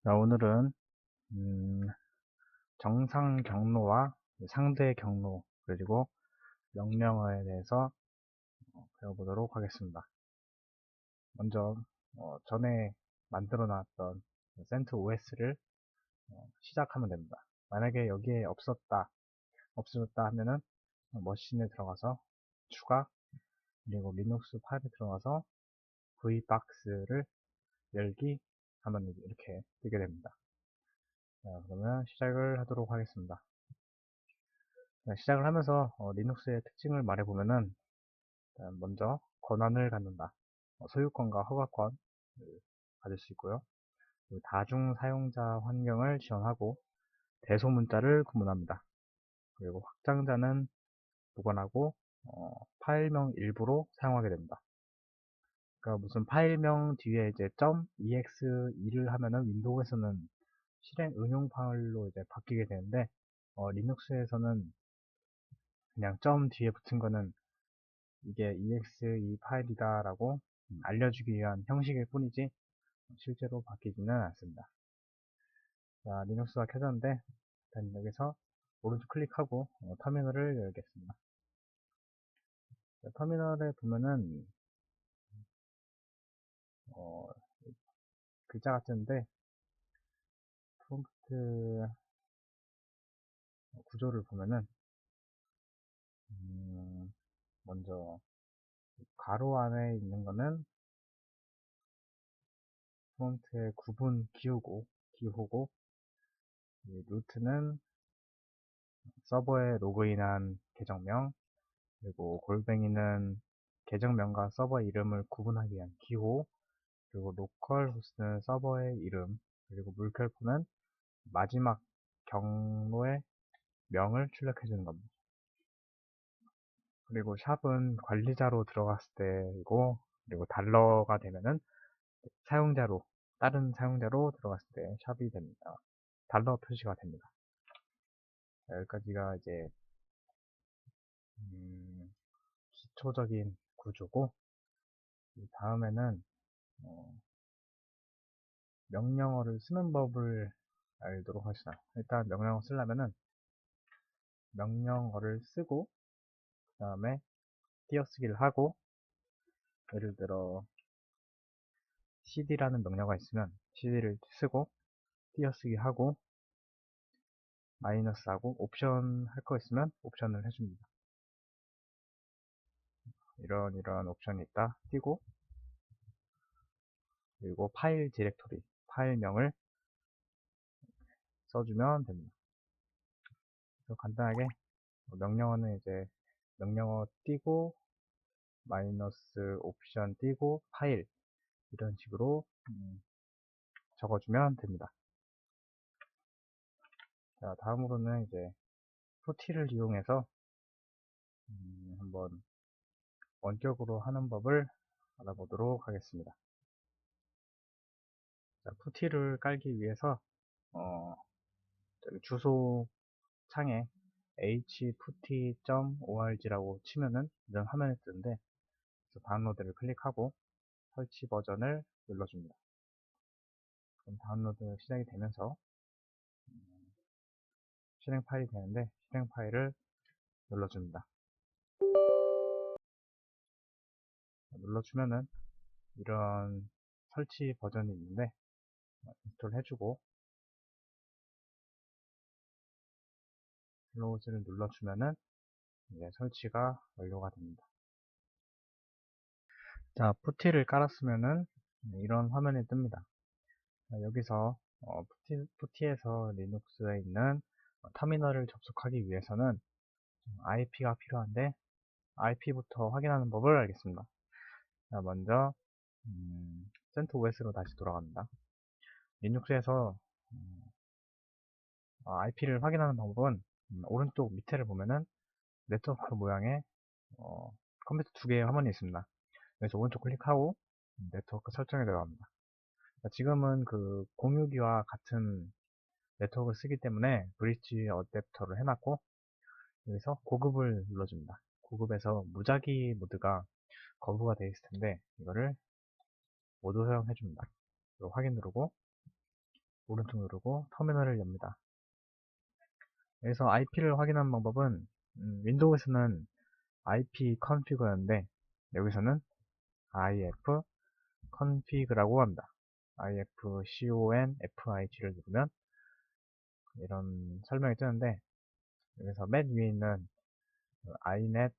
자, 오늘은 음, 정상 경로와 상대 경로 그리고 명령어에 대해서 배워보도록 하겠습니다. 먼저 전에 만들어 놨던 CentOS를 시작하면 됩니다. 만약에 여기에 없어졌다 하면은 머신에 들어가서 추가, 그리고 리눅스 파일에 들어가서 VBox를 열기 하면 이렇게 뜨게 됩니다. 자, 그러면 시작을 하도록 하겠습니다. 시작을 하면서 리눅스의 특징을 말해보면은 일단 먼저 권한을 갖는다. 소유권과 허가권을 가질 수 있고요. 그리고 다중 사용자 환경을 지원하고 대소문자를 구문합니다. 그리고 확장자는 보관하고 파일명 일부로 사용하게 됩니다. 그러니까 무슨 파일명 뒤에 이제 .exe2를 하면은 윈도우에서는 실행 응용 파일로 이제 바뀌게 되는데 리눅스에서는 그냥 뒤에 붙은 거는 이게 exe 파일이다 라고 알려주기 위한 형식일 뿐이지 실제로 바뀌지는 않습니다. 자, 리눅스가 켜졌는데 일단 여기서 오른쪽 클릭하고 터미널을 열겠습니다. 자, 터미널에 보면은 어, 글자가 뜨는데 프롬프트 구조를 보면은 먼저 가로 안에 있는 거는 프롬프트의 구분 기호고 루트는 서버에 로그인한 계정명, 그리고 골뱅이는 계정명과 서버 이름을 구분하기 위한 기호, 그리고 로컬 호스트는 서버의 이름, 그리고 물결표는 마지막 경로의 명을 출력해주는 겁니다. 그리고 샵은 관리자로 들어갔을 때이고, 그리고 달러가 되면은 사용자로, 다른 사용자로 들어갔을 때 샵이 됩니다. 달러 표시가 됩니다. 자, 여기까지가 이제 기초적인 구조고, 다음에는 명령어를 쓰는 법을 알도록 하시다. 일단 명령어 쓰려면은 명령어를 쓰고 그 다음에 띄어쓰기를 하고, 예를 들어 cd라는 명령어가 있으면 cd를 쓰고 띄어쓰기 하고 마이너스 하고 옵션 할 거 있으면 옵션을 해줍니다. 이런 옵션이 있다 띄고, 그리고 파일 디렉토리 파일명을 써주면 됩니다. 간단하게 명령어는 이제 명령어 띄고 마이너스 옵션 띄고 파일 이런 식으로 적어주면 됩니다. 자, 다음으로는 이제 푸티를 이용해서 한번 원격으로 하는 법을 알아보도록 하겠습니다. 자, 푸티를 깔기 위해서 주소 창에 hputty.org라고 치면은 이런 화면이 뜨는데 다운로드를 클릭하고 설치 버전을 눌러줍니다. 그럼 다운로드 시작이 되면서 실행 파일이 되는데 실행 파일을 눌러줍니다. 눌러주면은 이런 설치 버전이 있는데 인스톨 해주고 클로즈를 눌러주면은 이제 설치가 완료가 됩니다. 자, 푸티를 깔았으면은 이런 화면이 뜹니다. 자, 여기서 푸티에서 리눅스에 있는 터미널을 접속하기 위해서는 IP가 필요한데 IP부터 확인하는 법을 알겠습니다. 자, 먼저 CentOS로 다시 돌아갑니다. 리눅스에서 IP를 확인하는 방법은 오른쪽 밑에를 보면은 네트워크 모양의 컴퓨터 두 개의 화면이 있습니다. 그래서 오른쪽 클릭하고 네트워크 설정에 들어갑니다. 지금은 그 공유기와 같은 네트워크를 쓰기 때문에 브릿지 어댑터를 해놨고, 여기서 고급을 눌러줍니다. 고급에서 무작위 모드가 거부가 되어 있을 텐데 이거를 모두 사용해줍니다. 그리고 확인 누르고 오른쪽 누르고 터미널을 엽니다. 여기서 IP를 확인하는 방법은 윈도우에서는 IP config였는데 여기서는 if config라고 합니다. ifconfig를 누르면 이런 설명이 뜨는데 여기서 맨 위에 있는 inet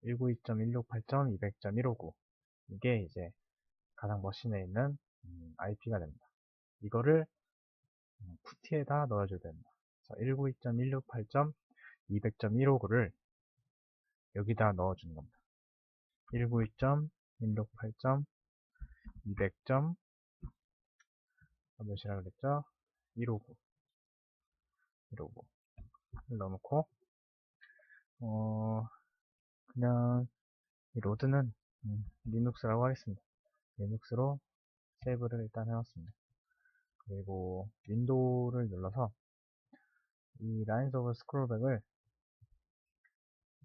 192.168.200.159 이게 이제 가상 머신에 있는 IP가 됩니다. 이거를 푸티에다 넣어줘야 됩니다. 192.168.200.159를 여기다 넣어주는 겁니다. 192.168.200. 몇이라 그랬죠? 159를 넣어놓고 그냥 이 로드는 리눅스라고 하겠습니다. 리눅스로 세이브를 일단 해놨습니다. 그리고 윈도우를 눌러서 이 라인스 오브 스크롤백을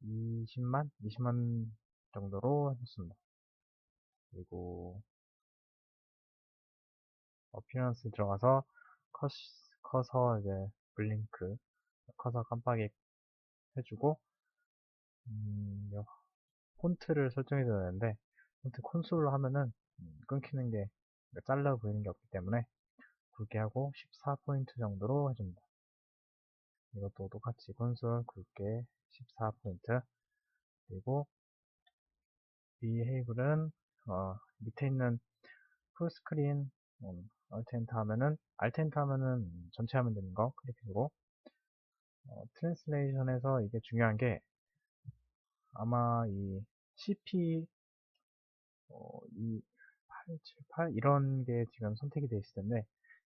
20만 정도로 했습니다. 그리고 어피어런스 들어가서 커서 이제 블링크 커서 깜빡이 해주고 폰트를 설정해줘야 되는데 폰트 콘솔로 하면은 끊기는 게 잘라 보이는 게 없기 때문에 굵게 하고 14포인트 정도로 해줍니다. 이것도 똑같이 콘솔 굵게 14포인트. 그리고 behavior은 밑에 있는 풀스크린 알트 엔터 하면은 전체 화면 되는 거 클릭해주고 트랜슬레이션에서 이게 중요한 게 아마 이 CP 이 878 이런 게 지금 선택이 되어 있을 텐데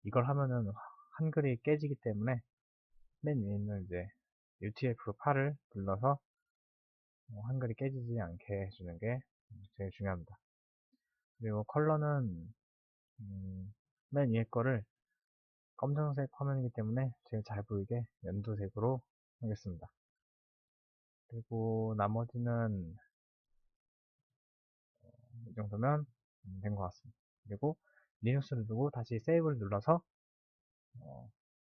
이걸 하면은 한글이 깨지기 때문에 맨 위에 있는 이제 UTF-8을 눌러서 한글이 깨지지 않게 해주는 게 제일 중요합니다. 그리고 컬러는 맨 위에 거를 검정색 화면이기 때문에 제일 잘 보이게 연두색으로 하겠습니다. 그리고 나머지는 이 정도면 된 것 같습니다. 그리고 리눅스를 누르고 다시 세이브를 눌러서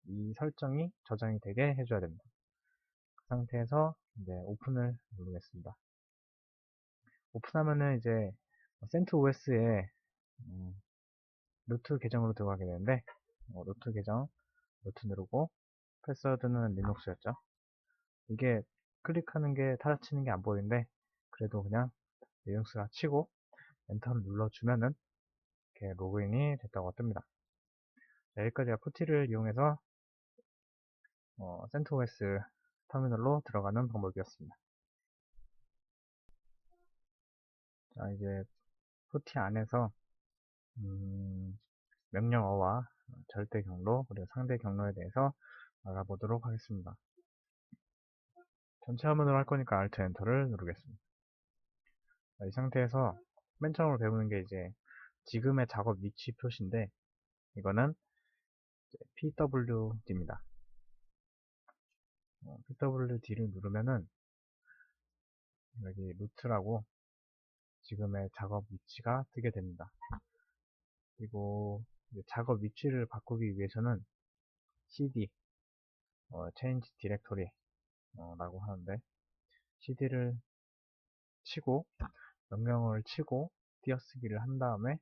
이 설정이 저장이 되게 해줘야 됩니다. 그 상태에서 이제 오픈을 누르겠습니다. 오픈하면은 이제 CentOS에 루트 계정으로 들어가게 되는데 루트 계정 루트 누르고 패스워드는 리눅스였죠. 이게 클릭하는 게 타자치는 게 안 보이는데 그래도 그냥 리눅스라 치고 엔터를 눌러주면은 이렇게 로그인이 됐다고 뜹니다. 자, 여기까지가 푸티를 이용해서 CentOS 터미널로 들어가는 방법이었습니다. 자, 이제 푸티 안에서 명령어와 절대 경로 그리고 상대 경로에 대해서 알아보도록 하겠습니다. 전체 화면으로 할 거니까 Alt Enter를 누르겠습니다. 자, 이 상태에서 맨 처음으로 배우는 게 이제 지금의 작업 위치 표시인데 이거는 PWD입니다. PWD를 누르면은 여기 루트라고 지금의 작업 위치가 뜨게 됩니다. 그리고 작업 위치를 바꾸기 위해서는 cd change directory 라고 하는데 cd를 치고 명령어를 치고 띄어쓰기를 한 다음에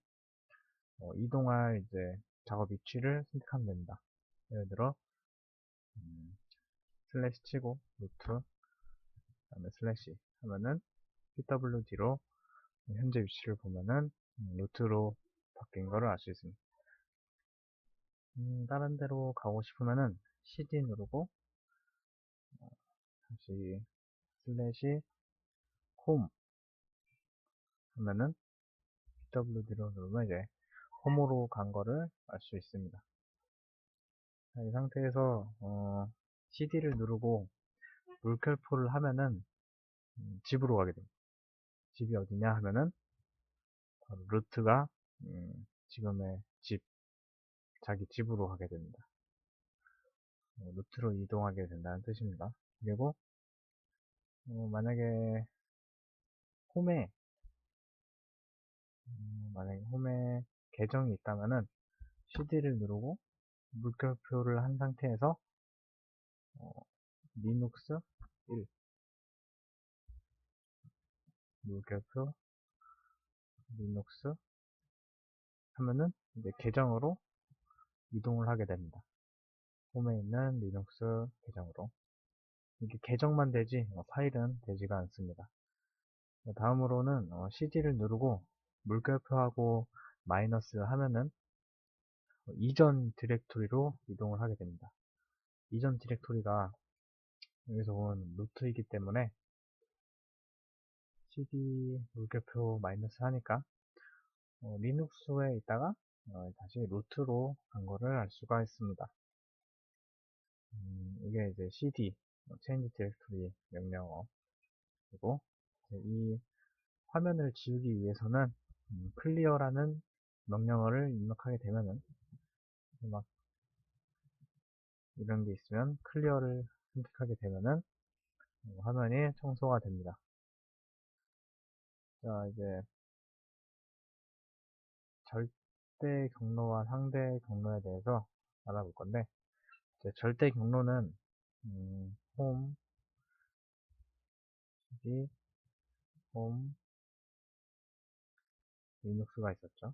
이동할 이제 작업 위치를 선택하면 됩니다. 예를 들어 슬래시 치고 루트 그다음에 슬래시 하면은 pwd로 현재 위치를 보면은 루트로 바뀐 거를 알 수 있습니다. 다른 데로 가고 싶으면은 cd 누르고 다시 슬래시 홈 하면은 pwd로 누르면 이제 홈으로 간 거를 알 수 있습니다. 자, 이 상태에서 cd를 누르고 물결표를 하면은 집으로 가게 됩니다. 집이 어디냐 하면은 바로 루트가 지금의 집, 자기 집으로 가게 됩니다. 루트로 이동하게 된다는 뜻입니다. 그리고 만약에 홈에 계정이 있다면은 cd를 누르고 물결표를 한 상태에서 리눅스 1 물결표 리눅스 하면은 이제 계정으로 이동을 하게 됩니다. 홈에 있는 리눅스 계정으로. 이게 계정만 되지 파일은 되지가 않습니다. 다음으로는 CD를 누르고 물결표하고 마이너스 하면은 이전 디렉토리로 이동을 하게 됩니다. 이전 디렉토리가 여기서 온 루트이기 때문에 cd 물결표 마이너스 하니까 리눅스에 있다가 다시 루트로 간 거를 알 수가 있습니다. 이게 이제 cd change directory 명령어이고, 이 화면을 지우기 위해서는 clear라는 명령어를 입력하게 되면은 막 이런 게 있으면 clear를 선택하게 되면은 화면이 청소가 됩니다. 자, 이제 절대 경로와 상대 경로에 대해서 알아볼 건데, 이제 절대 경로는 홈, cd, 홈, 리눅스가 있었죠.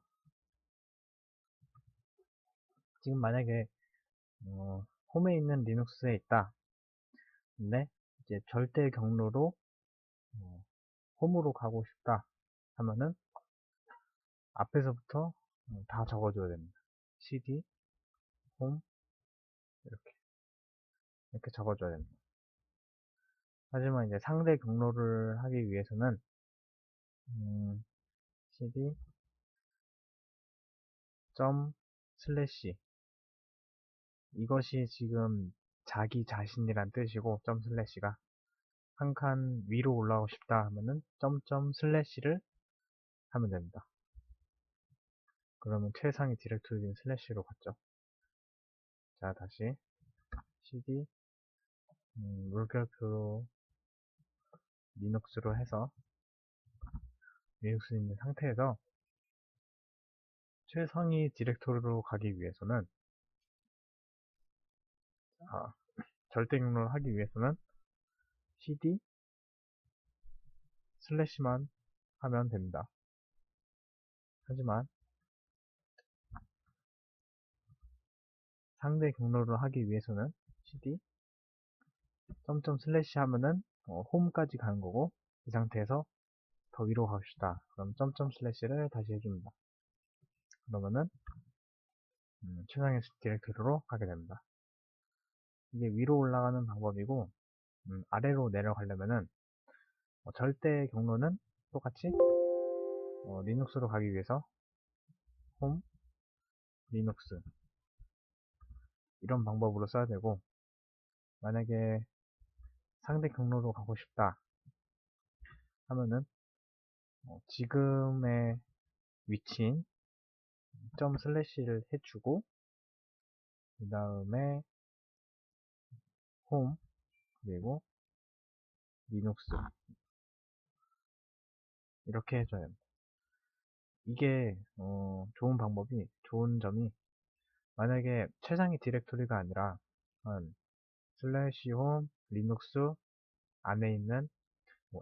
지금 만약에 홈에 있는 리눅스에 있다. 근데 이제 절대 경로로 홈으로 가고 싶다 하면은 앞에서부터 다 적어줘야 됩니다. cd, 홈 이렇게 적어줘야 됩니다. 하지만 이제 상대 경로를 하기 위해서는 cd 점 슬래시 이것이 지금 자기 자신이란 뜻이고, 점 슬래시가 한 칸 위로 올라가고 싶다 하면은 점점 슬래시를 하면 됩니다. 그러면 최상위 디렉토리인 슬래시로 갔죠. 자, 다시 cd 물결표로 리눅스로 해서 리눅스 있는 상태에서 최상위 디렉토리로 가기 위해서는 절대 경로를 하기 위해서는 cd 슬래시만 하면 됩니다. 하지만 상대 경로를 하기 위해서는 cd 점점 슬래시 하면은 홈까지 가는 거고, 이 상태에서 더 위로 갑시다. 그럼 점점 슬래시를 다시 해줍니다. 그러면은 최상위 디렉토리로 가게 됩니다. 이게 위로 올라가는 방법이고, 아래로 내려가려면은 절대 경로는 똑같이 리눅스로 가기 위해서 홈, 리눅스 이런 방법으로 써야 되고, 만약에 상대 경로로 가고 싶다 하면은 지금의 위치인 점 슬래시를 해주고, 그 다음에 홈 그리고 리눅스 이렇게 해줘야 합니다. 이게 좋은 방법이, 좋은 점이, 만약에 최상위 디렉토리가 아니라 슬래시 홈 리눅스 안에 있는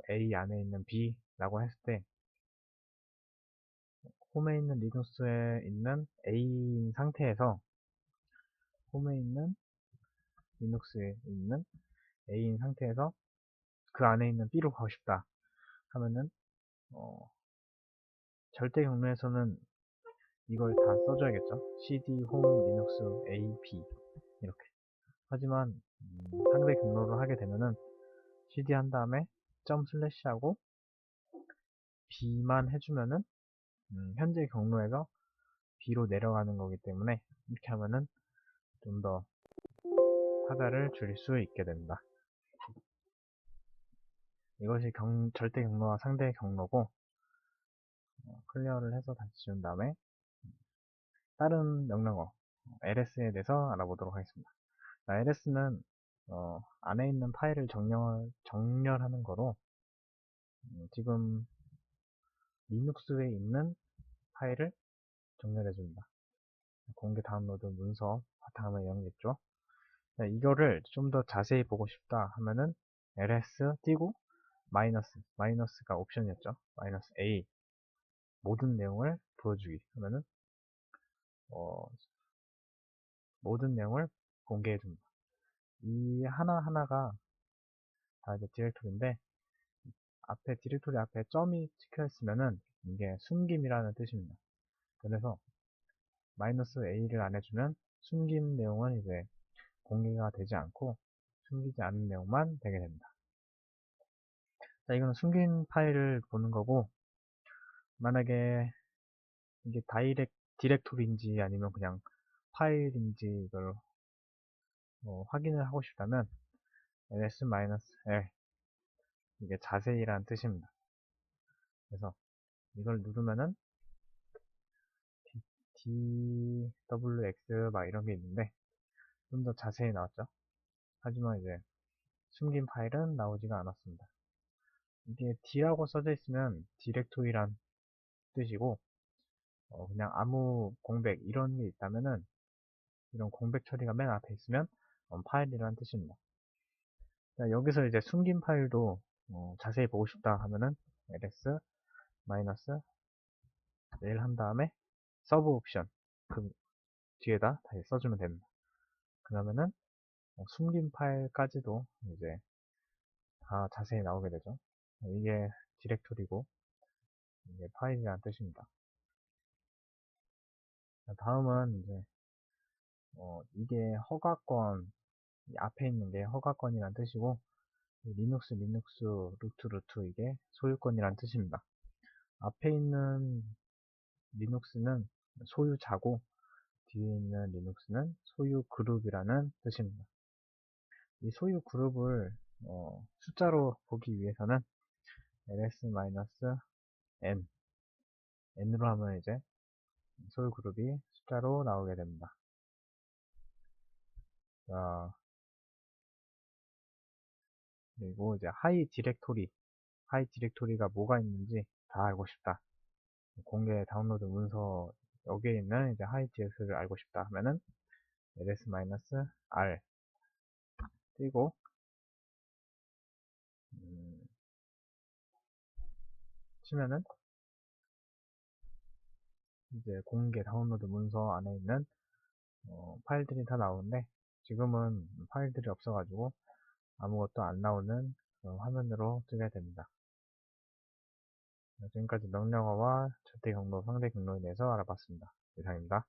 A 안에 있는 B 라고 했을 때 홈에 있는 리눅스에 있는 A인 상태에서 홈에 있는 리눅스에 있는 A인 상태에서 그 안에 있는 B로 가고 싶다 하면은 절대 경로에서는 이걸 다 써줘야겠죠. cd 홈 리눅스 A B 이렇게. 하지만 상대 경로를 하게 되면은 cd 한 다음에 점 슬래시 하고 B만 해주면은 현재 경로에서 B로 내려가는 거기 때문에 이렇게 하면은 좀 더 하자를 줄일 수 있게 됩니다. 이것이 절대 경로와 상대 경로고, 클리어를 해서 다시 지운 다음에 다른 명령어 ls에 대해서 알아보도록 하겠습니다. ls는 안에 있는 파일을 정렬하는 거로 지금 리눅스에 있는 파일을 정렬해 줍니다. 공개 다운로드 문서 바탕화면 이런 게 있죠. 네, 이거를 좀 더 자세히 보고 싶다 하면은 ls 띄고 마이너스가 옵션이었죠. 마이너스 a 모든 내용을 보여주기 하면은 모든 내용을 공개해 줍니다. 이 하나하나가 다 이제 디렉토리인데 앞에 디렉토리 앞에 점이 찍혀 있으면은 이게 숨김이라는 뜻입니다. 그래서 마이너스 a를 안 해주면 숨김 내용은 이제 공개가 되지 않고 숨기지 않은 내용만 되게 됩니다. 자, 이거는 숨긴 파일을 보는 거고, 만약에 이게 디렉토리인지 아니면 그냥 파일인지 이걸 확인을 하고 싶다면 ls-l 이게 자세히라는 뜻입니다. 그래서 이걸 누르면은 DWX 막 이런 게 있는데 좀 더 자세히 나왔죠. 하지만 이제 숨긴 파일은 나오지가 않았습니다. 이게 D라고 써져 있으면 디렉토리란 뜻이고 그냥 아무 공백 이런 게 있다면은 이런 공백 처리가 맨 앞에 있으면 파일이라는 뜻입니다. 자, 여기서 이제 숨긴 파일도 자세히 보고 싶다 하면은 ls 마이너스 내일 한 다음에 서브 옵션 그 뒤에다 다시 써주면 됩니다. 그러면은 숨긴 파일까지도 이제 다 자세히 나오게 되죠. 이게 디렉토리고 이게 파일이라는 뜻입니다. 다음은 이제 이게 허가권 이 앞에 있는 게 허가권이란 뜻이고 리눅스 루트 이게 소유권이란 뜻입니다. 앞에 있는 리눅스는 소유자고 뒤에 있는 리눅스는 소유 그룹이라는 뜻입니다. 이 소유 그룹을 숫자로 보기 위해서는 ls-n n으로 하면 이제 소유 그룹이 숫자로 나오게 됩니다. 자, 그리고 이제 하이 디렉토리가 뭐가 있는지 다 알고 싶다. 공개 다운로드 문서 여기에 있는 이제 하이 디렉토리를 알고 싶다 하면은 ls-r 띄고 치면은 이제 공개 다운로드 문서 안에 있는 파일들이 다 나오는데 지금은 파일들이 없어가지고 아무것도 안 나오는 화면으로 뜨게 됩니다. 지금까지 명령어와 절대 경로, 상대 경로에 대해서 알아봤습니다. 이상입니다.